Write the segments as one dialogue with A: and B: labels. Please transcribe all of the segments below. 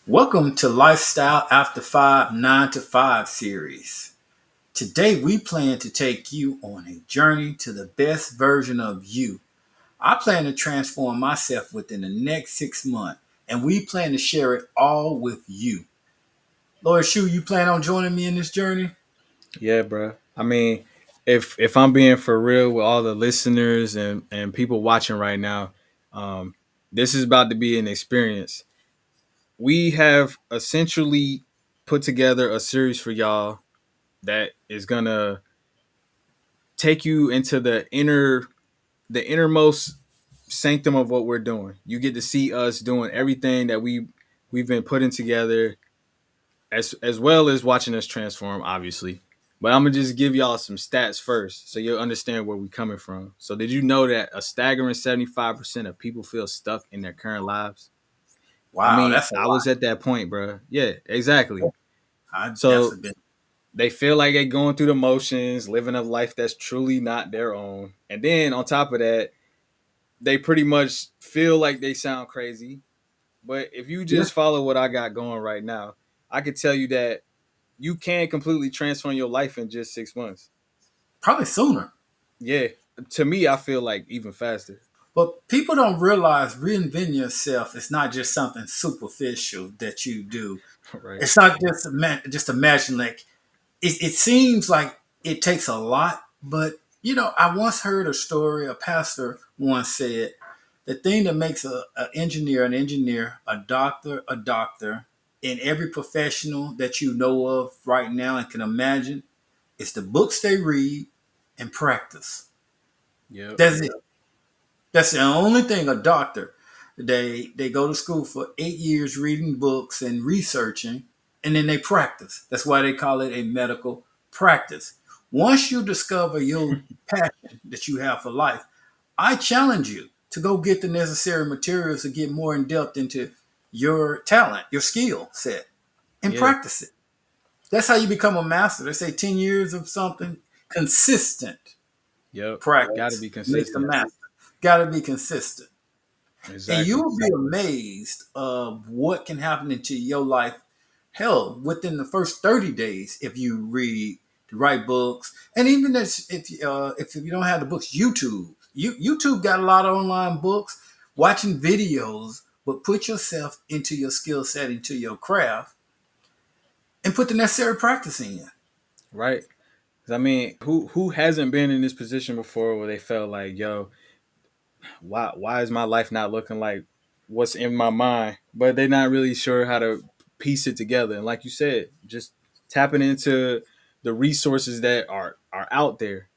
A: Welcome to Lifestyle After 5 9 to 5 series. Today we plan to take you on a journey to the best version of you. I plan to transform myself within the next 6 months, and we plan to share it all with you. Lord Shu, you plan on joining me in this journey?
B: Yeah, bro. I mean, if I'm being for real with all the listeners and people watching right now, um, this is about to be an experience. We have essentially put together a series for y'all that is gonna take you into the innermost sanctum of what we're doing. You get to see us doing everything that we've been putting together as well as watching us transform, obviously. But I'm gonna just give y'all some stats first, so you'll understand where we're coming from. So, did you know that a staggering 75% of people feel stuck in their current lives? I
A: Wow,
B: mean,
A: that's a
B: I
A: lot.
B: was at that point, bro. Yeah, exactly.
A: That's
B: So
A: a bit.
B: they feel like they're going through the motions, living a life that's truly not their own, and then on top of that, they pretty much feel like they sound crazy. But if you
A: Yeah,
B: just follow what I got going right now, I could tell you that you can completely transform your life in just 6 months.
A: probably sooner.
B: Yeah, to me, I feel like even faster.
A: But people don't realize reinventing yourself is not just something superficial that you do.
B: Right.
A: It's not just imagine like it seems like it takes a lot, but I once heard a story. A pastor once said, "The thing that makes a engineer an engineer, a doctor, in every professional that you know of right now and can imagine, is the books they read and practice.
B: Yep.
A: That's it. That's the only thing a doctor. They go to school for 8 years reading books and researching, and then they practice. That's why they call it a medical practice. Once you discover your passion that you have for life, I challenge you to go get the necessary materials to get more in depth into your talent, your skill set, and
B: Yeah.
A: practice it. That's how you become a master. They say 10 years of something consistent
B: Yep. Got to
A: practice
B: be
A: makes a
B: consistent.
A: master. Got to be consistent. And
B: Exactly.
A: you'll be amazed of what can happen into your life. Hell, within the first 30 days, if you read the right books, and even if you don't have the books, YouTube got a lot of online books, watching videos, but put yourself into your skill set, into your craft, and put the necessary practice in.
B: Right. 'Cause I mean, who hasn't been in this position before where they felt like, yo, why is my life not looking like what's in my mind? But they're not really sure how to piece it together. And like you said, just tapping into the resources that are out there,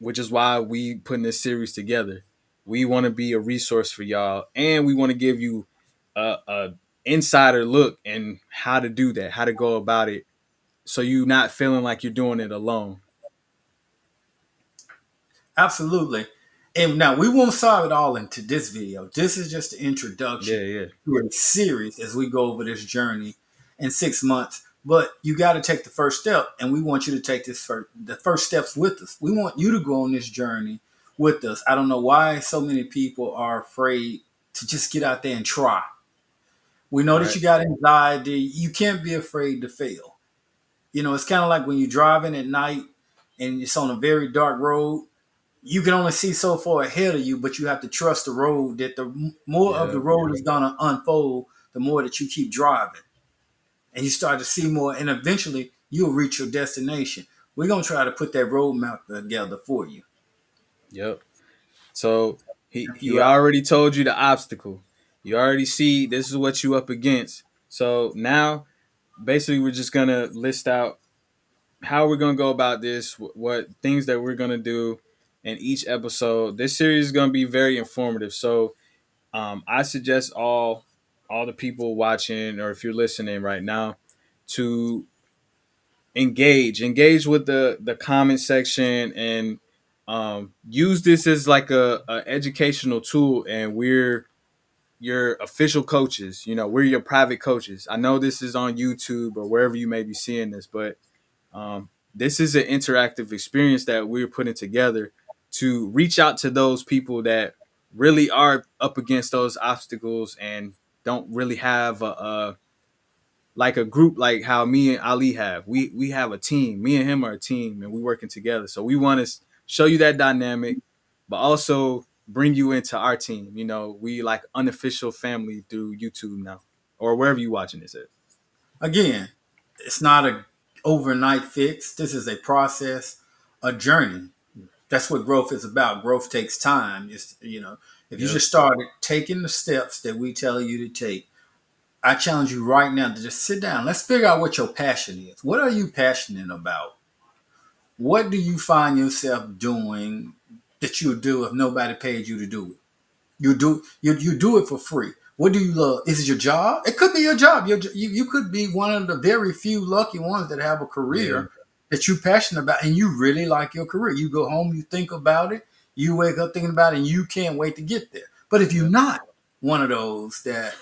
B: which is why we putting this series together. We want to be a resource for y'all, and we want to give you a insider look and how to do that, how to go about it, so you not feeling like you're doing it alone.
A: Absolutely. And now we won't solve it all into this video. This is just the
B: Yeah,
A: introduction
B: yeah,
A: to a series as we go over this journey in 6 months. But you got to take the first step, and we want you to take the first steps with us. We want you to go on this journey with us. I don't know why so many people are afraid to just get out there and try. We know that
B: right.
A: you got anxiety. You can't be afraid to fail. It's kind of like when you're driving at night and it's on a very dark road. You can only see so far ahead of you, but you have to trust the road that the more of the
B: Yeah,
A: road is going to unfold, the more that you keep driving. And you start to see more, and eventually you'll reach your destination. We're going to try to put that roadmap together for you.
B: yep. So
A: Help
B: he
A: you out.
B: already told you the obstacle. You already see this is what you up against. So now basically we're just gonna list out how we're gonna go about this, what things that we're gonna do in each episode. This series is gonna be very informative. So I suggest all the people watching or if you're listening right now to engage with the comment section and use this as like a educational tool, and we're your official coaches. We're your private coaches. I know this is on YouTube or wherever you may be seeing this, but this is an interactive experience that we're putting together to reach out to those people that really are up against those obstacles and don't really have like a group, like how me and Ali have. We have a team. Me and him are a team, and we working together. So we want to show you that dynamic, but also bring you into our team. You know, we like unofficial family through YouTube now, or wherever you watching this at.
A: Again, it's not a overnight fix. This is a process, a journey. That's what growth is about. Growth takes time. Just, if you
B: Yep.
A: just started taking the steps that we tell you to take, I challenge you right now to just sit down. Let's figure out what your passion is. What are you passionate about? What do you find yourself doing that you would do if nobody paid you to do it? You do it for free. What do you love? Is it your job? It could be your job. You could be one of the very few lucky ones that have a
B: Yeah.
A: career that you're passionate about and you really like your career. You go home, you think about it, you wake up thinking about it, and you can't wait to get there. But if you're
B: Yep.
A: not one of those that,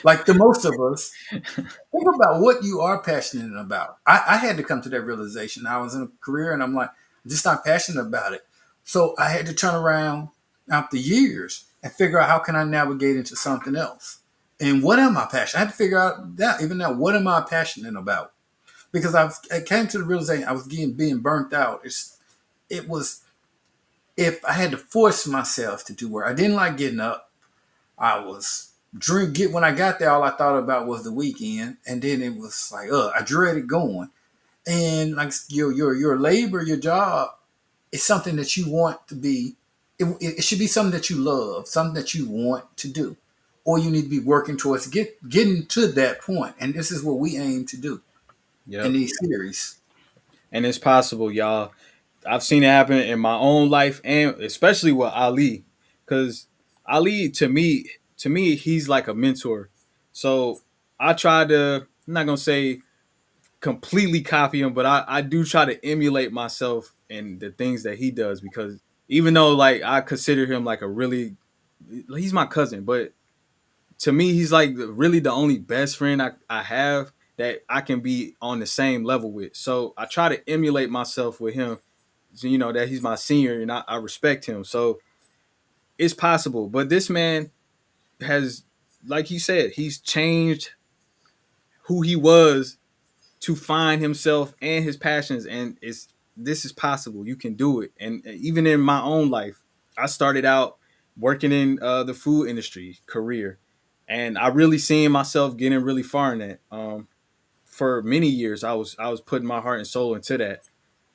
A: like the most of us, think about what you are passionate about. I had to come to that realization. I was in a career and I'm like, I'm just not passionate about it. So I had to turn around after years and figure out how can I navigate into something else. And what am I passionate? I had to figure out that even now, what am I passionate about? Because I came to the realization I was being burnt out. It was if I had to force myself to do work. I didn't like getting up. I was get when I got there, all I thought about was the weekend, and then it was like, I dreaded going. And like your labor, your job is something that you want to be. It should be something that you love, something that you want to do, or you need to be working towards getting to that point. And this is what we aim to do in
B: Yep.
A: these series.
B: And it's possible, y'all. I've seen it happen in my own life, and especially with Ali, because Ali, to me, he's like a mentor. So I try to. I'm not gonna say completely copy him, but I do try to emulate myself and the things that he does, because even though like I consider him like a really, he's my cousin, but to me he's like really the only best friend I have that I can be on the same level with. So I try to emulate myself with him. So, you know that he's my senior and I respect him. So it's possible, but this man has, like he said, he's changed who he was to find himself and his passions, and it's this is possible. You can do it. And even in my own life, I started out working in the food industry career, and I really seen myself getting really far in that. For many years, I was putting my heart and soul into that.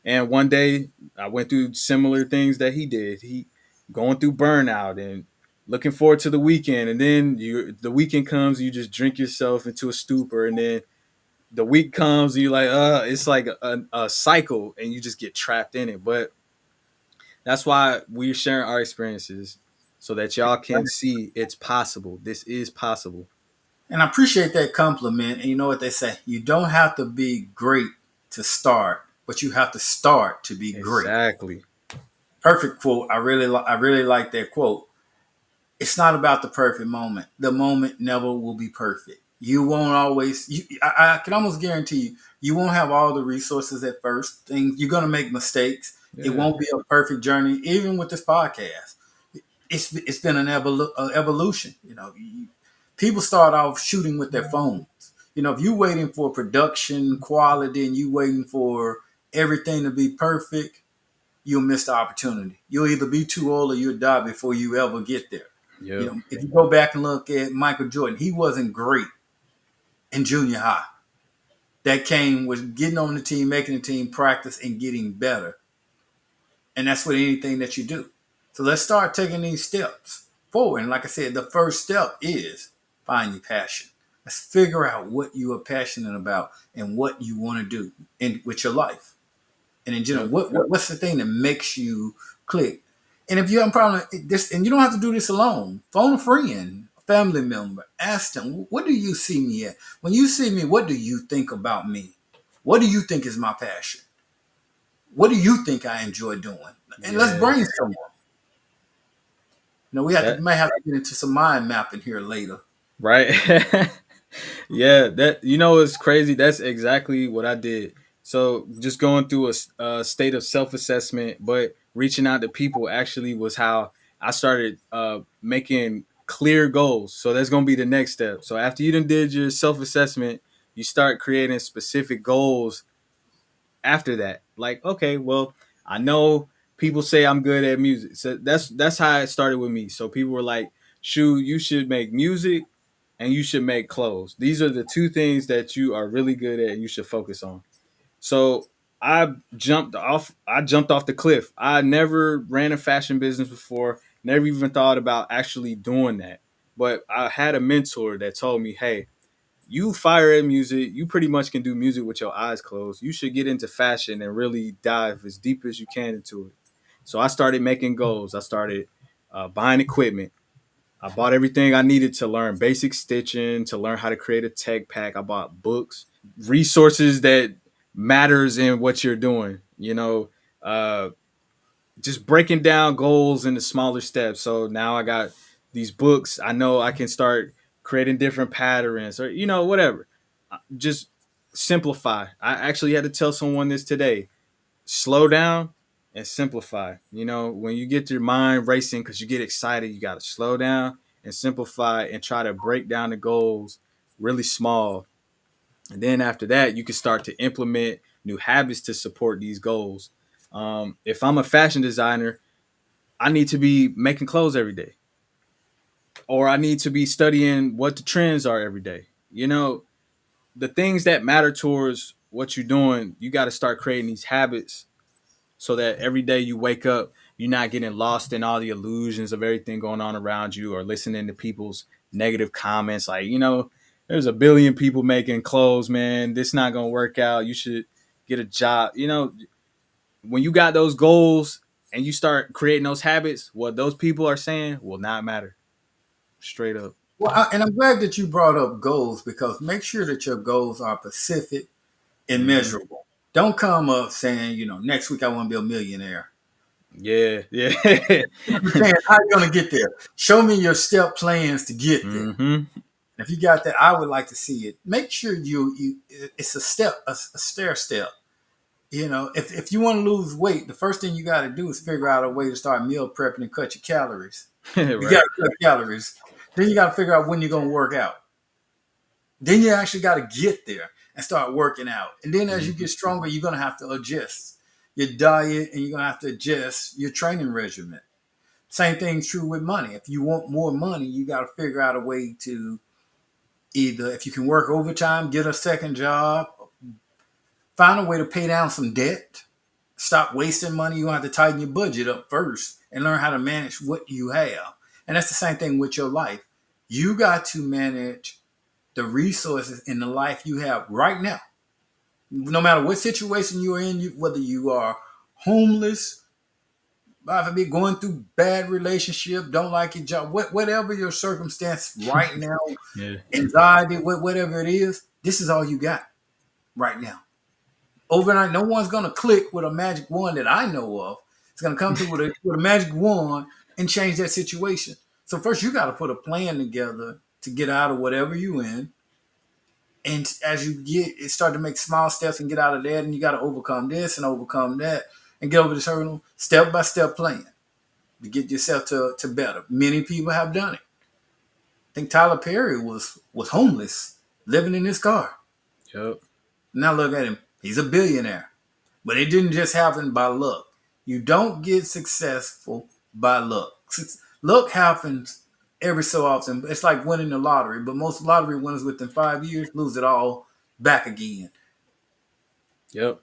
B: And one day, I went through similar things that he did. He going through burnout and looking forward to the weekend, and then the weekend comes, you just drink yourself into a stupor, and then the week comes and you're like, it's like a cycle and you just get trapped in it. But that's why we're sharing our experiences so that y'all can see it's possible. This is possible.
A: And I appreciate that compliment. And you know what they say? You don't have to be great to start, but you have to start to be great.
B: Exactly.
A: Perfect quote. I really like that quote. It's not about the perfect moment. The moment never will be perfect. You won't always. I can almost guarantee you won't have all the resources at first. Things you're gonna make mistakes. It
B: Yeah.
A: won't be a perfect journey. Even with this podcast, it's been an evolution. People start off shooting with their phones. If you're waiting for production quality and you waiting for everything to be perfect, you'll miss the opportunity. You'll either be too old or you'll die before you ever get there.
B: Yep.
A: If you go back and look at Michael Jordan, he wasn't great in junior high. That came with getting on the team, making the team practice, and getting better. And that's with anything that you do. So let's start taking these steps forward. And like I said, the first step is find your passion. Let's figure out what you are passionate about and what you want to do with your life. And in general,
B: Yep.
A: what's the thing that makes you click? And if you have a problem, this, and you don't have to do this alone. Phone a friend, a family member, ask them, what do you see me at? When you see me, what do you think about me? What do you think is my passion? What do you think I enjoy doing? And let's
B: Yeah.
A: brainstorm. We
B: That
A: might have to get into some mind mapping here later.
B: right. Yeah, that it's crazy. That's exactly what I did. So just going through a state of self assessment, but reaching out to people actually was how I started making clear goals. So that's gonna be the next step. So after you done did your self assessment, You start creating specific goals after that. Like, okay, well, I know people say I'm good at music. So that's how it started with me. So people were like, "Shu, you should make music and you should make clothes. These are the two things that you are really good at and you should focus on." So I jumped off the cliff. I never ran a fashion business before, never even thought about actually doing that. But I had a mentor that told me, "Hey, you fire at music. You pretty much can do music with your eyes closed. You should get into fashion and really dive as deep as you can into it." So I started making goals. I started buying equipment. I bought everything I needed to learn basic stitching, to learn how to create a tech pack. I bought books, resources that matters in what you're doing. Uh, just breaking down goals into smaller steps. So now I got these books. I know I can start creating different patterns or whatever. Just simplify. I actually had to tell someone this today. Slow down and simplify. When you get your mind racing because you get excited, you got to slow down and simplify and try to break down the goals really small. And then after that, you can start to implement new habits to support these goals. If I'm a fashion designer, I need to be making clothes every day, or I need to be studying what the trends are every day. The things that matter towards what you're doing, you got to start creating these habits so that every day you wake up, you're not getting lost in all the illusions of everything going on around you or listening to people's negative comments. Like, there's a billion people making clothes, man. This not going to work out. You should get a job. When you got those goals and you start creating those habits, what those people are saying will not matter. Straight up.
A: Well, and I'm glad that you brought up goals because make sure that your goals are specific and
B: Mm-hmm.
A: measurable. Don't come up saying, next week I want to be a millionaire.
B: Yeah, yeah.
A: Saying, how are you going to get there? Show me your step plans to get there.
B: Mm-hmm.
A: If you got that, I would like to see it. Make sure you it's a step, a stair step. If you want to lose weight, the first thing you got to do is figure out a way to start meal prepping and cut your calories. You got
B: Right.
A: to cut calories. Then you got to figure out when you're going to work out. Then you actually got to get there and start working out. And then as you
B: Mm-hmm.
A: get stronger, you're going to have to adjust your diet and you're going to have to adjust your training regimen. Same thing's true with money. If you want more money, you got to figure out a way to either, if you can work overtime, get a second job, find a way to pay down some debt, stop wasting money. You have to tighten your budget up first and learn how to manage what you have. And that's the same thing with your life. You got to manage the resources in the life you have right now. No matter what situation you're in, whether you are homeless, be going through bad relationship, don't like your job, whatever your circumstance right now,
B: Yeah.
A: anxiety, whatever it is, this is all you got right now. Overnight, no one's gonna click with a magic wand that I know of. It's gonna come through with a magic wand and change that situation. So first, you got to put a plan together to get out of whatever you in, and as you start to make small steps and get out of that, and you got to overcome this and overcome that, and get over this hurdle, step by step plan to get yourself to better. Many people have done it. I think Tyler Perry was homeless, living in his car.
B: Yep.
A: Now look at him; he's a billionaire. But it didn't just happen by luck. You don't get successful by luck. Luck happens every so often. It's like winning the lottery, but most lottery winners within 5 years lose it all back again.
B: Yep.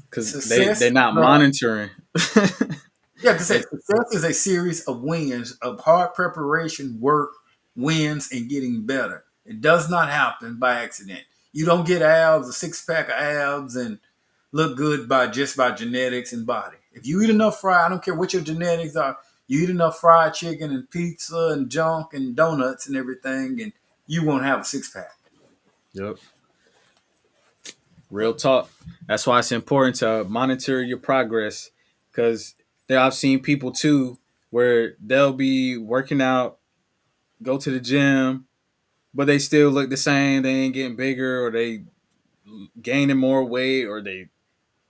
B: Because they're
A: Success,
B: not monitoring.
A: yeah, because
B: They-
A: success is a series of wins, of hard preparation, work, wins, and getting better. It does not happen by accident. You don't get abs, a six pack of abs, and look good by genetics and body. If you eat enough fried, I don't care what your genetics are, you eat enough fried chicken and pizza and junk and donuts and everything, and you won't have a six pack.
B: yep. Real talk. That's why it's important to monitor your progress. Because there I've seen people too where they'll be working out, go to the gym, but they still look the same. They ain't getting bigger, or they gaining more weight, or they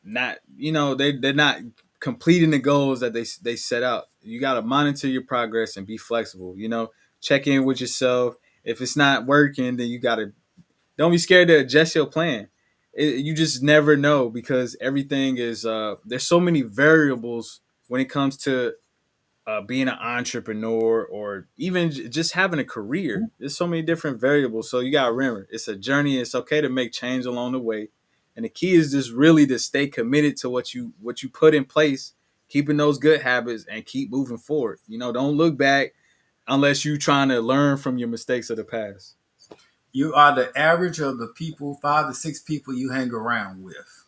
B: not. They're not completing the goals that they set out. You got to monitor your progress and be flexible. Check in with yourself. If it's not working, then you got to Don't be scared to adjust your plan. You just never know because everything is there's so many variables when it comes to being an entrepreneur or even just having a career. There's so many different variables. So you got to remember, it's a journey. It's okay to make change along the way. And the key is just really to stay committed to what you put in place, keeping those good habits and keep moving forward. Don't look back unless you're trying to learn from your mistakes of the past.
A: You are the average of the people, 5 to 6 people you hang around with.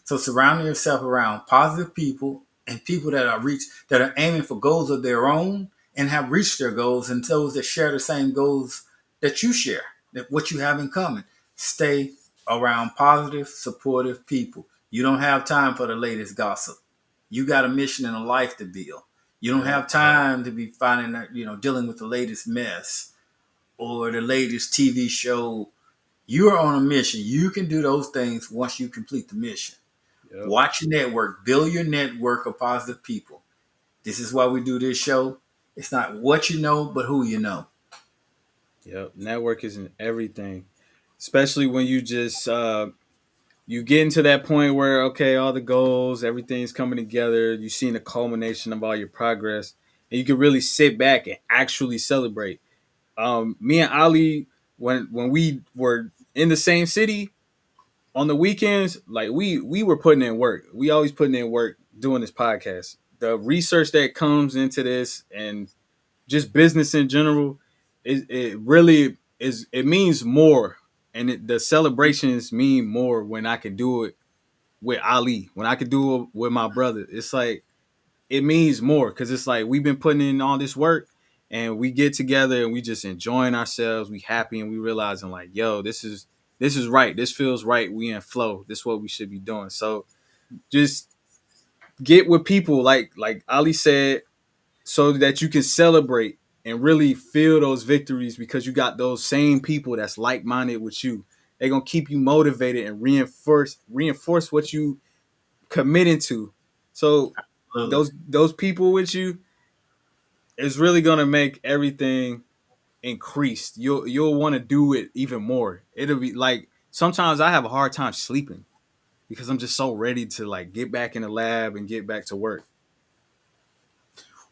A: So surrounding yourself around positive people and people that are aiming for goals of their own and have reached their goals, and those that share the same goals that you share, that what you have in common. Stay around positive, supportive people. You don't have time for the latest gossip. You got a mission and a life to build. You don't
B: Yep.
A: have time to be finding that, dealing with the latest mess or the latest TV show. You are on a mission. You can do those things once you complete the mission.
B: Yep.
A: Watch your network, build your network of positive people. This is why we do this show. It's not what you know, but who you know.
B: Yep. Network is in everything, especially when you get into that point where okay, all the goals, everything's coming together. You've seen the culmination of all your progress, and you can really sit back and actually celebrate. Me and Ali, when we were in the same city on the weekends, like we were putting in work. We always putting in work doing this podcast. The research that comes into this and just business in general, it really is. It means more, and the celebrations mean more when I can do it with Ali, when I could do it with my brother. It's like it means more because it's like we've been putting in all this work and we get together and we just enjoying ourselves. We happy and we realizing like, yo, this is right. This feels right. We in flow. This is what we should be doing. So just get with people like Ali said, so that you can celebrate and really feel those victories because you got those same people that's like minded with you. They're gonna keep you motivated and reinforce what you committing to. So
A: Absolutely.
B: those people with you is really gonna make everything increased. You'll want to do it even more. It'll be like sometimes I have a hard time sleeping because I'm just so ready to like get back in the lab and get back to work.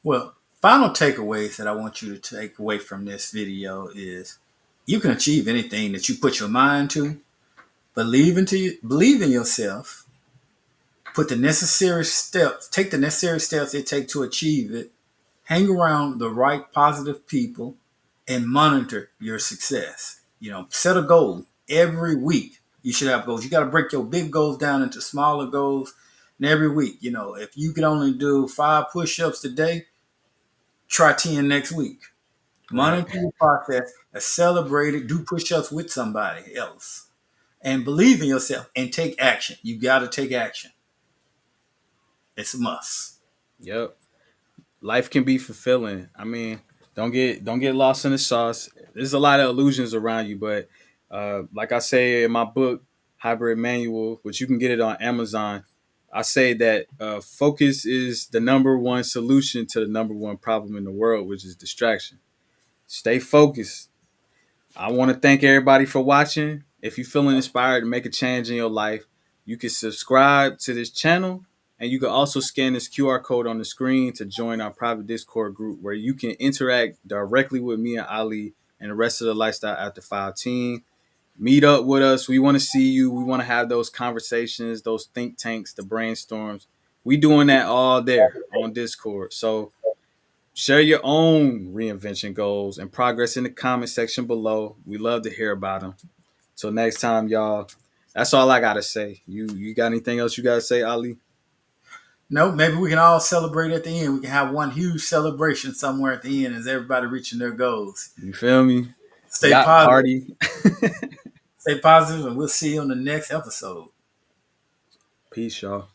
A: Well, final takeaways that I want you to take away from this video is you can achieve anything that you put your mind to. Believe in yourself. Put the necessary steps. Take the necessary steps it takes to achieve it. Hang around the right positive people and monitor your success. Set a goal every week. You should have goals. You got to break your big goals down into smaller goals. And every week, if you can only do 5 push-ups today, try 10 next week.
B: Right.
A: Monitor your process, celebrate it, do push-ups with somebody else. And believe in yourself and take action. You got to take action. It's a must.
B: Yep. Life can be fulfilling. I mean, don't get lost in the sauce. There's a lot of illusions around you, but like I say in my book, Hybrid Manual, which you can get it on Amazon, I say that focus is the number one solution to the number one problem in the world, which is distraction. Stay focused. I want to thank everybody for watching. If you're feeling inspired to make a change in your life, you can subscribe to this channel and you can also scan this QR code on the screen to join our private Discord group where you can interact directly with me and Ali and the rest of the Lifestyle After 5 team. Meet up with us. We want to see you. We want to have those conversations, those think tanks, the brainstorms. We doing that all there on Discord. So share your own reinvention goals and progress in the comment section below. We love to hear about them. Till next time, y'all. That's all I gotta say. You got anything else you gotta say, Ali?
A: No, maybe we can all celebrate at the end. We can have one huge celebration somewhere at the end as everybody reaching their goals.
B: You feel me?
A: Stay
B: Yacht
A: positive.
B: party.
A: Stay positive, and we'll see you on the next episode.
B: Peace, y'all.